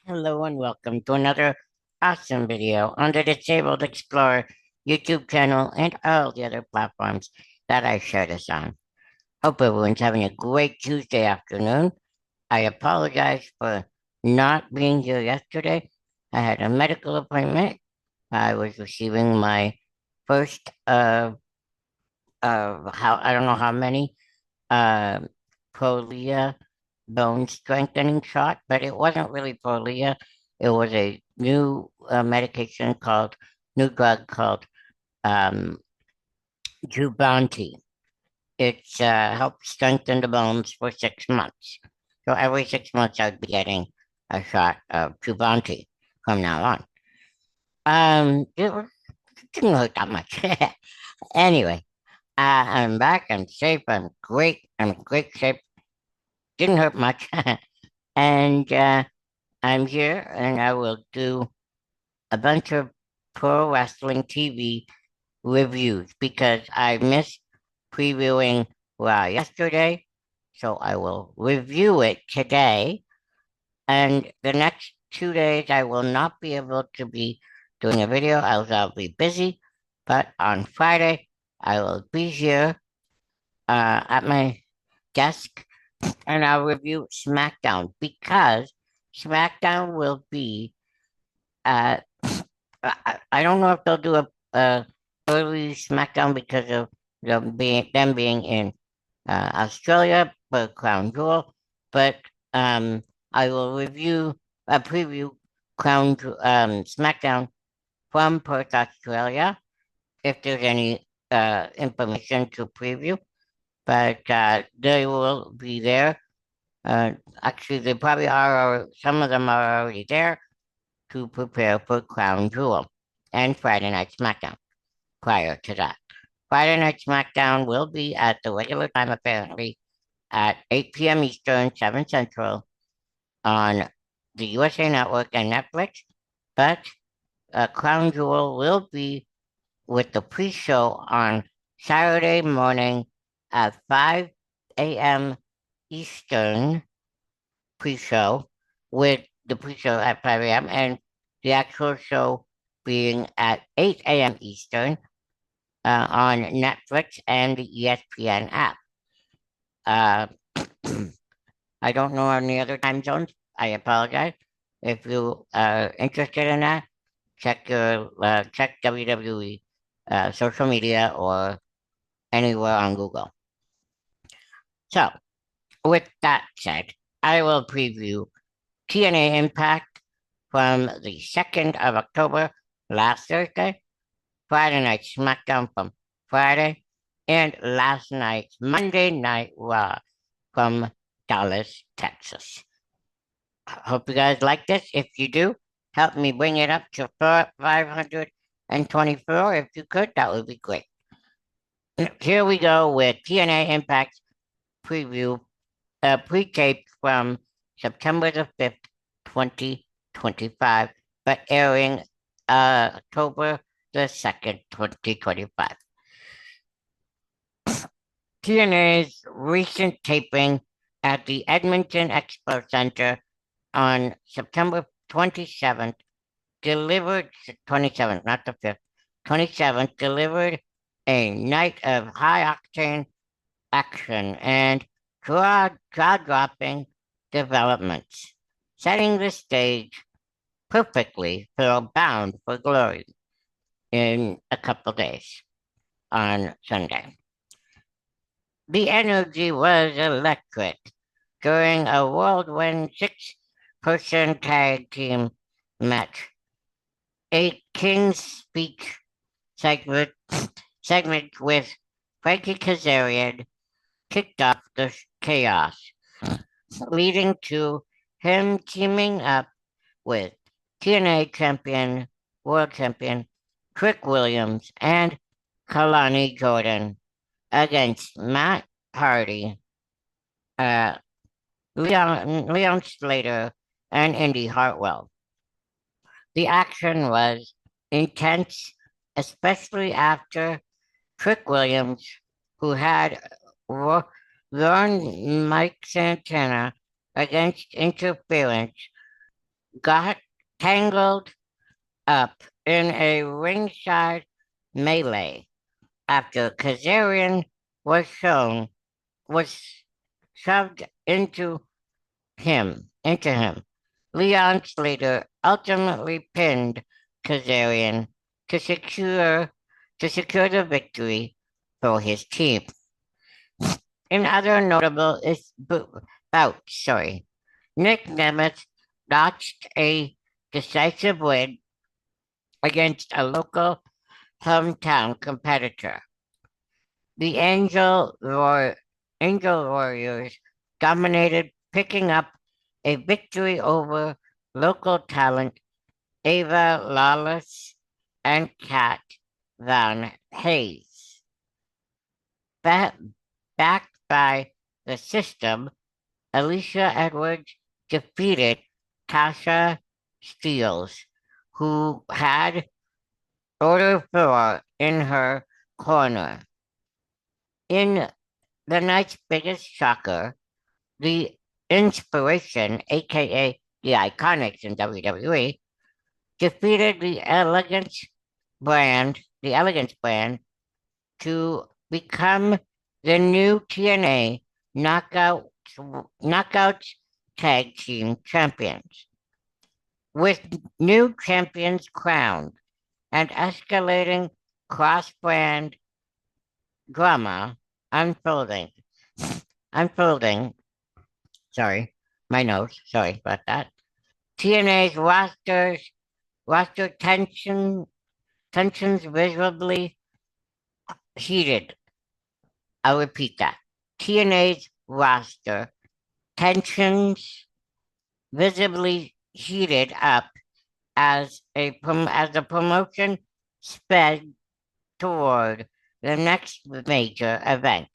Hello and welcome to another awesome video on the Disabled Explorer YouTube channel and all the other platforms that I share this on. Hope everyone's having a great Tuesday afternoon. I apologize for not being here yesterday. I had a medical appointment. I was receiving my first how I don't know how many uh Prolia bone strengthening shot, but it wasn't really Prolia. It was a new medication called, new drug called um, Jubbonti. It's helps strengthen the bones for 6 months. So every 6 months, I'd be getting a shot of Jubbonti from now on. It didn't hurt that much. Anyway, I'm back. I'm safe. I'm great. I'm in great shape. Didn't hurt much. And I'm here and I will do a bunch of pro wrestling TV reviews because I missed previewing Raw yesterday. So I will review it today. And the next 2 days, I will not be able to be doing a video as I'll be busy. But on Friday, I will be here at my desk and I'll review SmackDown because SmackDown will be uh, I don't know if they'll do a early SmackDown because of them being in Australia for Crown Jewel, but um, I will preview SmackDown from Perth, Australia, if there's any information to preview. But they will be there. Actually, they probably are. Some of them are already there to prepare for Crown Jewel and Friday Night SmackDown prior to that. Friday Night SmackDown will be at the regular time, apparently, at 8 p.m. Eastern, 7 Central on the USA Network and Netflix. But Crown Jewel will be with the pre show on Saturday morning at 5 a.m. Eastern pre show, with the pre show at 5 a.m. and the actual show being at 8 a.m. Eastern on Netflix and the ESPN app. Uh, I don't know any other time zones. I apologize. If you are interested in that, check WWE social media or anywhere on Google. So, with that said, I will preview TNA Impact from the 2nd of October, last Thursday, Friday Night SmackDown from Friday, and last night's Monday Night Raw from Dallas, Texas. Hope you guys like this. If you do, help me bring it up to 524. If you could, that would be great. Here we go with TNA Impact preview, pre-taped from September the 5th, 2025, but airing October the 2nd, 2025. TNA's recent taping at the Edmonton Expo Centre on September 27th delivered, 27th, not the 5th, 27th, delivered a night of high-octane action and jaw-dropping developments, setting the stage perfectly for Bound for Glory in a couple days on Sunday. The energy was electric during a whirlwind six-person tag team match. A King's Speech segment with Frankie Kazarian kicked off the chaos, leading to him teaming up with TNA world champion Trick Williams and Kalani Jordan against Matt Hardy, uh, Leon Slater, and Indy Hartwell. The action was intense, especially after Trick Williams, who had warned Mike Santana against interference got tangled up in a ringside melee after Kazarian was shown was shoved into him. Leon Slater ultimately pinned Kazarian to secure the victory for his team. In other notable bouts, Nick Nemeth notched a decisive win against a local hometown competitor. The Angel Warriors dominated, picking up a victory over local talent Ava Lawless and Kat Van Hayes. Backed by the system, Alicia Edwards defeated Tasha Steeles, who had Order 4 in her corner. In the night's biggest shocker, the Inspiration, aka the Iconics in WWE, defeated the Elegance brand to become the new TNA Knockouts Tag Team Champions. With new champions crowned and escalating cross-brand drama unfolding, sorry, my nose, sorry about that. TNA's roster tensions visibly heated. I'll repeat that. TNA's roster tensions visibly heated up as the promotion sped toward the next major event.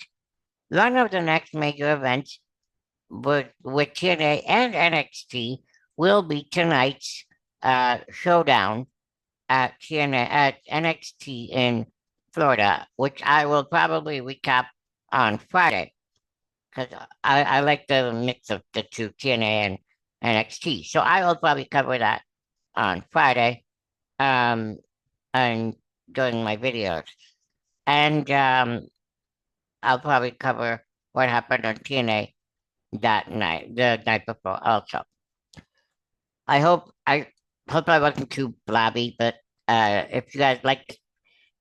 One of the next major events with TNA and NXT will be tonight's showdown at NXT in Florida, which I will probably recap on Friday because I like the mix of the two, TNA and NXT. So I will probably cover that on Friday and during my videos. And I'll probably cover what happened on TNA that night, the night before also. I hope I wasn't too blabby, but if you guys like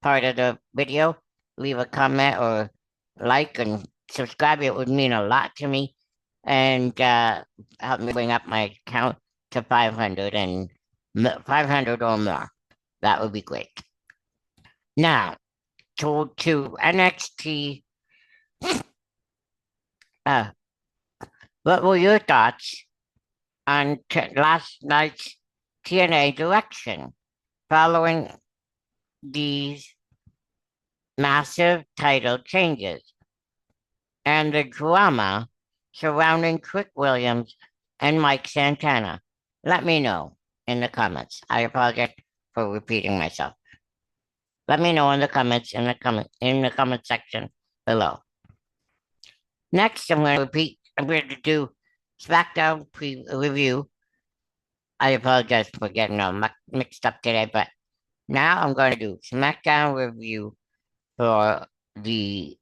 part of the video, leave a comment or like and subscribe. It would mean a lot to me and help me bring up my count to 500 and 500 or more. That would be great. Now, to NXT. What were your thoughts on last night's TNA direction following these massive title changes and the drama surrounding Trick Williams and Mike Santana? Let me know in the comments. I apologize for repeating myself. Let me know in the comments in the comment section below. Next, I'm going to do SmackDown review. I apologize for getting all mixed up today, but now I'm going to do SmackDown review for the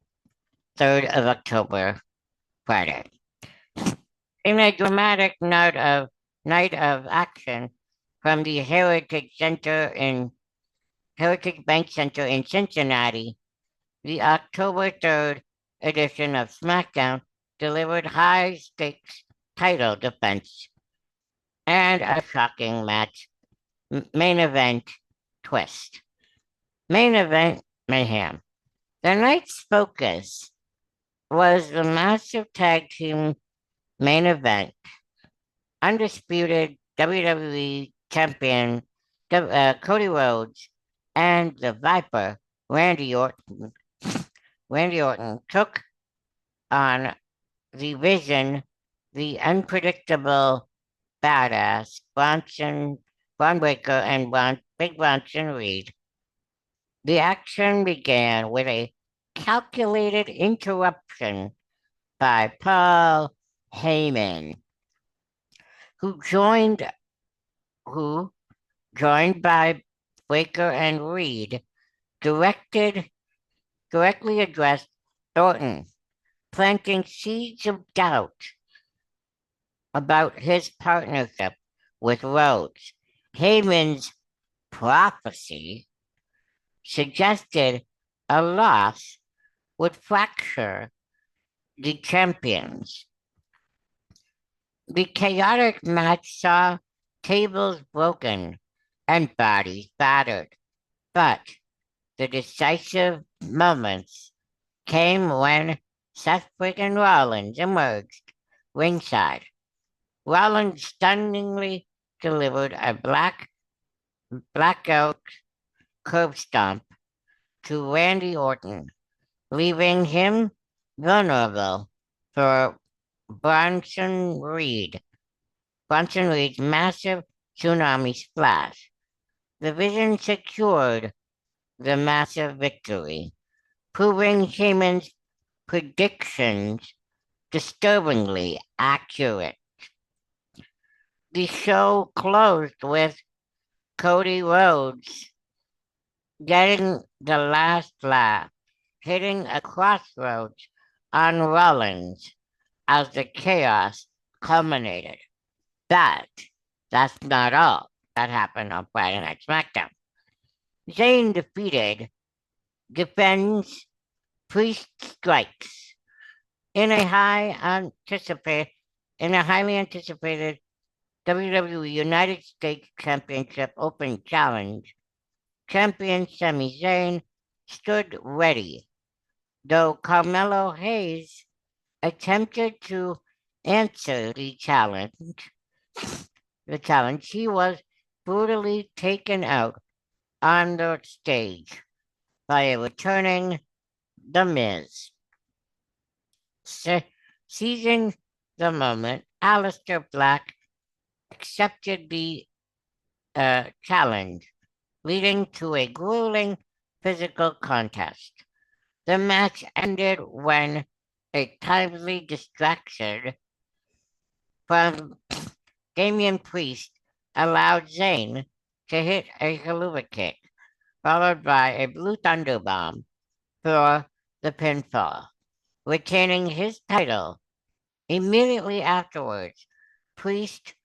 3rd of October, Friday. In a dramatic night of action from the Heritage Bank Center in Cincinnati, the October 3rd edition of SmackDown delivered high-stakes title defense and a shocking match main event twist. Main event mayhem. The night's focus was the massive tag team main event. Undisputed WWE champion Cody Rhodes and the Viper Randy Orton took on the Vision, the unpredictable badass Braun Breaker and Big Bronson Reed. The action began with a calculated interruption by Paul Heyman who joined who, joined by Baker and Reed, directly addressed Thornton, planting seeds of doubt about his partnership with Rhodes. Heyman's prophecy suggested a loss would fracture the champions. The chaotic match saw tables broken and bodies battered, but the decisive moments came when Seth freaking Rollins emerged ringside. Rollins stunningly delivered a blackout curb stomp to Randy Orton, leaving him vulnerable for Bronson Reed's massive tsunami splash. The Vision secured the massive victory, proving Heyman's predictions disturbingly accurate. The show closed with Cody Rhodes getting the last laugh, hitting a crossroads on Rollins as the chaos culminated. But that's not all that happened on Friday Night SmackDown. Zayn defends, Priest strikes in a highly anticipated WWE United States Championship Open Challenge. Champion Sami Zayn stood ready, though Carmelo Hayes attempted to answer the challenge. He was brutally taken out on the stage by a returning The Miz. Seizing the moment, Aleister Black accepted the challenge, leading to a grueling physical contest. The match ended when a timely distraction from Damian Priest allowed Zayn to hit a haluva kick, followed by a Blue Thunder Bomb for the pinfall, retaining his title. Immediately afterwards, Priest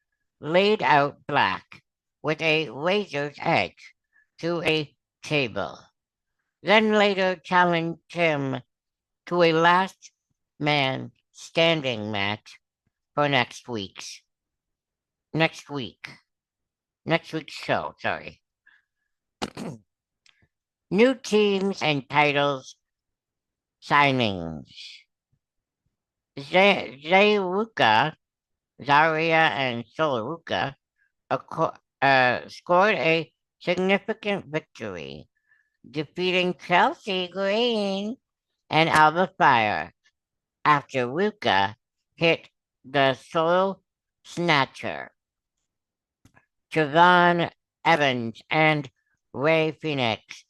laid out Black with a razor's edge to a table, then later challenged him to a last man standing match for next week's show, sorry. New teams and titles signings. Zarya and Solaruka scored a significant victory, defeating Chelsea Green and Alba Fire after Ruka hit the Soul Snatcher. Javon Evans and Ray Phoenix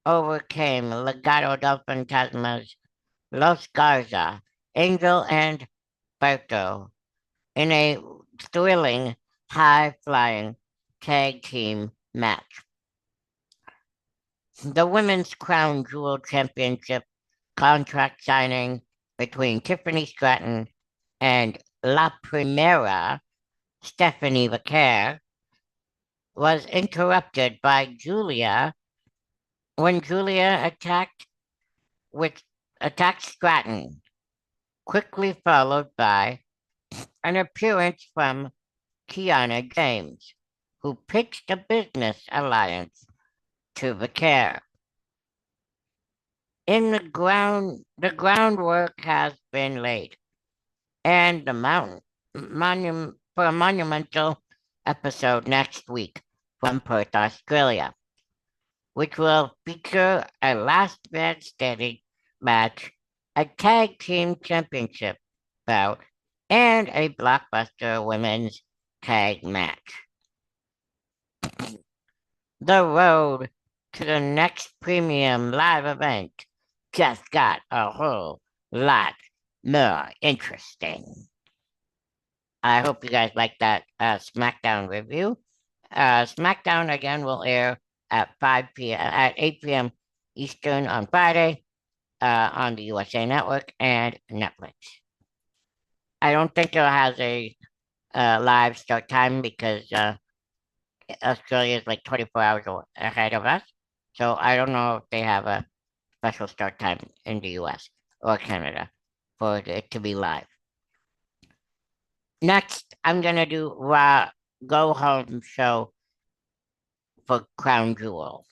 overcame Legado del Fantasmas, Los Garza, Angel, and Berto in a thrilling, high-flying tag team match. The Women's Crown Jewel Championship contract signing between Tiffany Stratton and La Primera, Stephanie Vaquer, was interrupted by Julia when Julia attacked Stratton, quickly followed by an appearance from Kiana James, who pitched a business alliance to Vaquer. The groundwork has been laid, and for a monumental episode next week from Perth, Australia, which will feature a last man standing match, a tag team championship bout, and a blockbuster women's tag match. The road to the next premium live event just got a whole lot more interesting. I hope you guys like that SmackDown review. SmackDown again will air at 5 p.m. at 8 p.m. Eastern on Friday on the USA Network and Netflix. I don't think it has a live start time because Australia is like 24 hours ahead of us. So I don't know if they have a special start time in the US or Canada for it to be live. Next, I'm gonna do Raw Go Home show for Crown Jewel.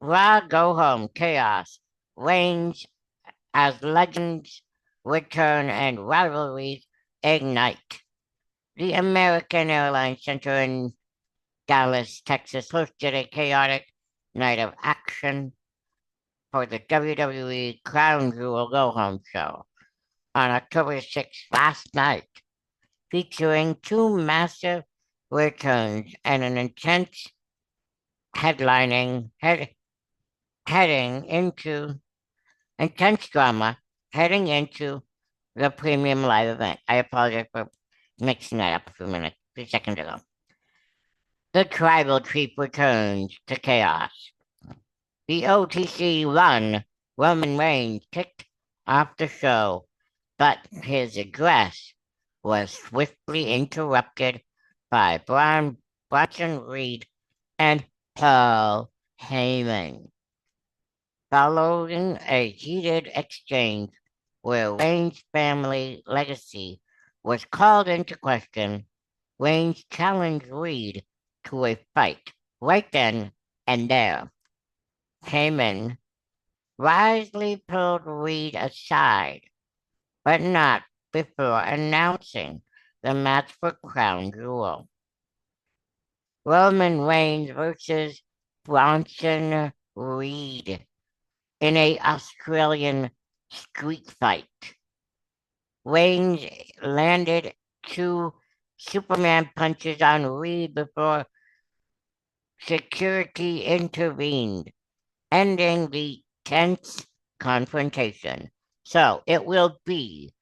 Raw Go Home Chaos reigns as legends return and rivalries ignite. The American Airlines Center in Dallas, Texas hosted a chaotic night of action for the WWE Crown Jewel Go Home show on October 6th last night, featuring two massive returns and an heading into intense drama heading into the premium live event. I apologize for mixing that up a few seconds ago. The tribal chief returns to chaos. The OTC run, Roman Reigns kicked off the show, but his address was swiftly interrupted by Bronson Reed and Paul Heyman. Following a heated exchange where Reigns' family legacy was called into question, Reigns challenged Reed to a fight right then and there. Heyman wisely pulled Reed aside, but not before announcing the match for Crown Jewel. Roman Reigns versus Bronson Reed in a Australian street fight. Reigns landed two Superman punches on Reed before security intervened, ending the tense confrontation. So it will be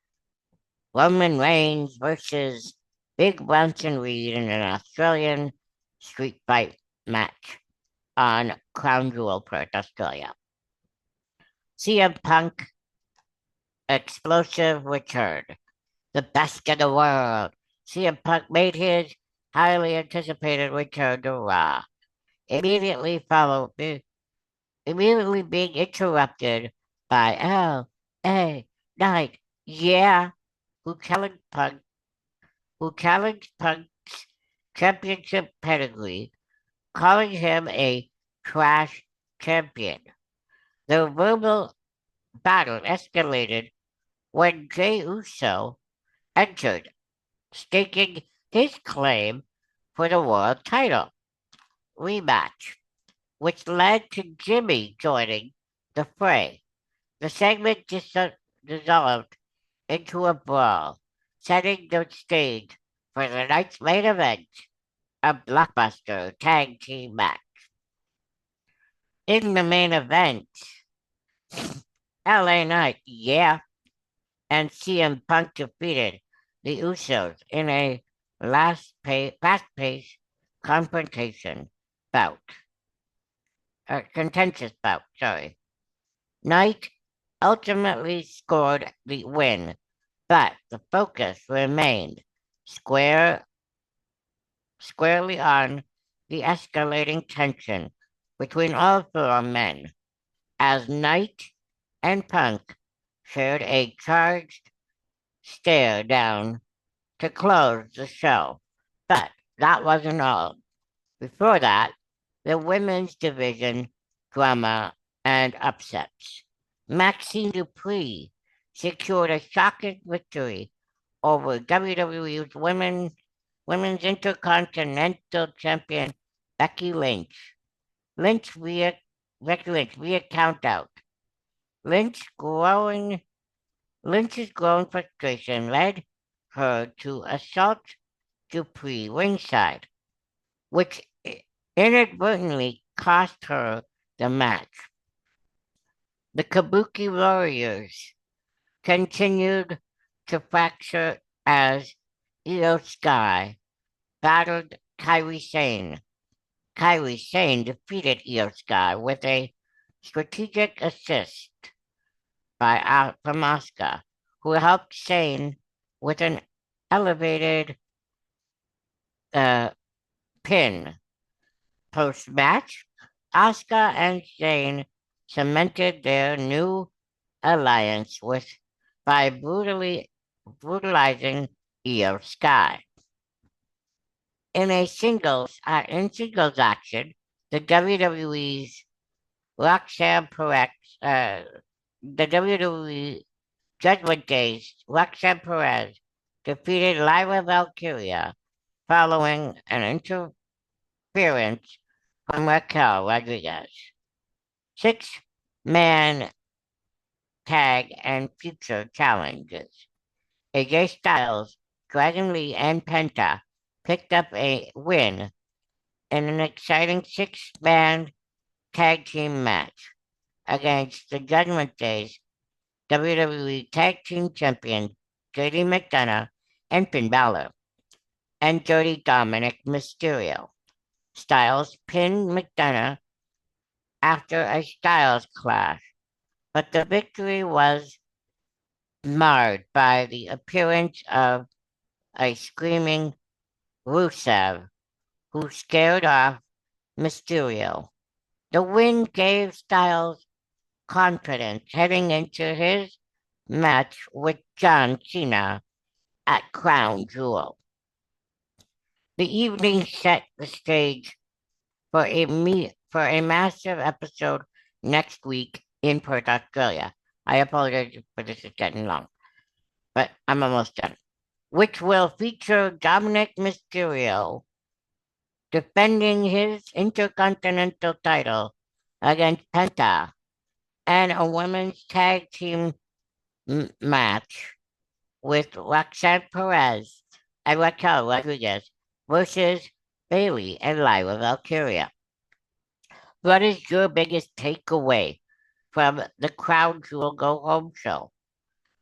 Roman Reigns versus Big Bronson Reed in an Australian street fight match on Crown Jewel, Perth, Australia. CM Punk explosive return. The best in the world. CM Punk made his highly anticipated return to Raw. Immediately being interrupted by L.A. Knight, who challenged Punk's championship pedigree, calling him a trash champion. The verbal battle escalated when Jey Uso entered, staking his claim for the world title rematch, which led to Jimmy joining the fray. The segment dissolved into a brawl, setting the stage for the night's main event, a blockbuster tag team match. In the main event, LA Knight, and CM Punk defeated the Usos in a fast-paced contentious bout, sorry. Knight ultimately scored the win, but the focus remained squarely on the escalating tension between all four men, as Knight and Punk shared a charged stare down to close the show. But that wasn't all. Before that, the women's division drama and upsets. Maxine Dupree secured a shocking victory over WWE's Women's Intercontinental Champion Becky Lynch. Becky Lynch via countout. Lynch's growing frustration led her to assault Dupree ringside, which inadvertently cost her the match. The Kabuki Warriors continued to fracture as Io Sky battled Kairi Sane. Kairi Sane defeated Io Sky with a strategic assist from Asuka, who helped Sane with an elevated uh, pin. Post-match, Asuka and Sane cemented their new alliance by brutalizing Io Sky. In singles action, the WWE's Roxanne Perez, the WWE Judgment Day's Roxanne Perez defeated Lyra Valkyria following an interference from Raquel Rodriguez. Six-man tag and future challenges. AJ Styles, Dragon Lee, and Penta picked up a win in an exciting six-man tag team match against the Judgment Day's WWE Tag Team Champion JD McDonough and Finn Balor, and Dirty Dominic Mysterio. Styles pinned McDonough after a Styles clash, but the victory was marred by the appearance of a screaming Rusev, who scared off Mysterio. The win gave Styles confidence heading into his match with John Cena at Crown Jewel. The evening set the stage for a massive episode next week in Perth, Australia. I apologize for this is getting long, but I'm almost done. Which will feature Dominic Mysterio defending his Intercontinental title against Penta and a women's tag team match with Roxanne Perez and Raquel Rodriguez versus Bailey and Lyra Valkyria. What is your biggest takeaway from the Crown Jewel Go Home show?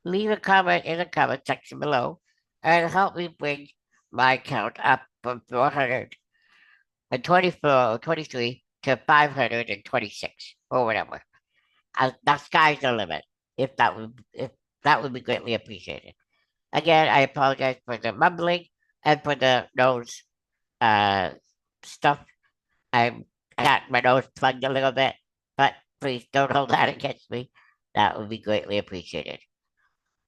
Leave a comment in the comment section below and help me bring my count up from 424 or 23 to 526 or whatever. The sky's the limit. If that would be greatly appreciated. Again, I apologize for the mumbling and for the nose stuff. I got my nose plugged a little bit, but please don't hold that against me. That would be greatly appreciated.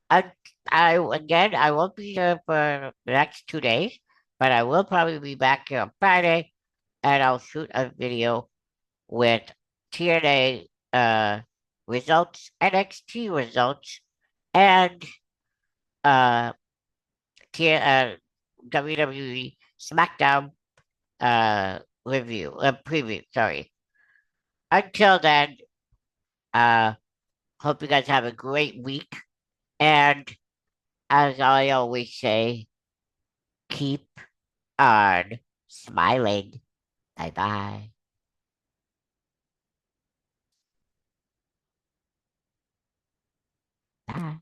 I I won't be here for the next 2 days, but I will probably be back here on Friday, and I'll shoot a video with TNA results, NXT results, and uh, WWE SmackDown preview. Sorry. Until then, hope you guys have a great week, and as I always say, keep on smiling. Bye-bye. Bye.